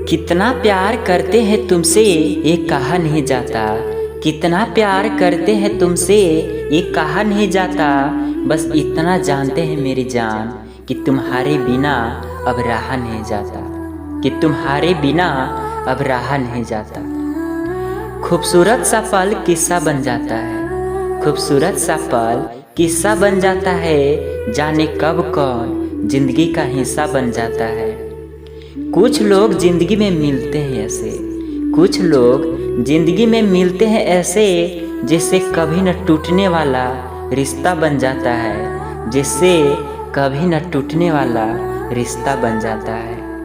कितना प्यार करते हैं तुमसे ये कहा नहीं जाता। कितना प्यार करते हैं तुमसे ये कहा नहीं जाता। बस इतना जानते हैं मेरी जान कि तुम्हारे बिना अब रहा नहीं जाता। कि तुम्हारे बिना अब रहा नहीं जाता। खूबसूरत सा पल किस्सा बन जाता है। खूबसूरत सा पल किस्सा बन जाता है। जाने कब कौन जिंदगी का हिस्सा बन जाता है। कुछ लोग जिंदगी में मिलते हैं ऐसे। कुछ लोग जिंदगी में मिलते हैं ऐसे जिससे कभी न टूटने वाला रिश्ता बन जाता है। जिससे कभी न टूटने वाला रिश्ता बन जाता है।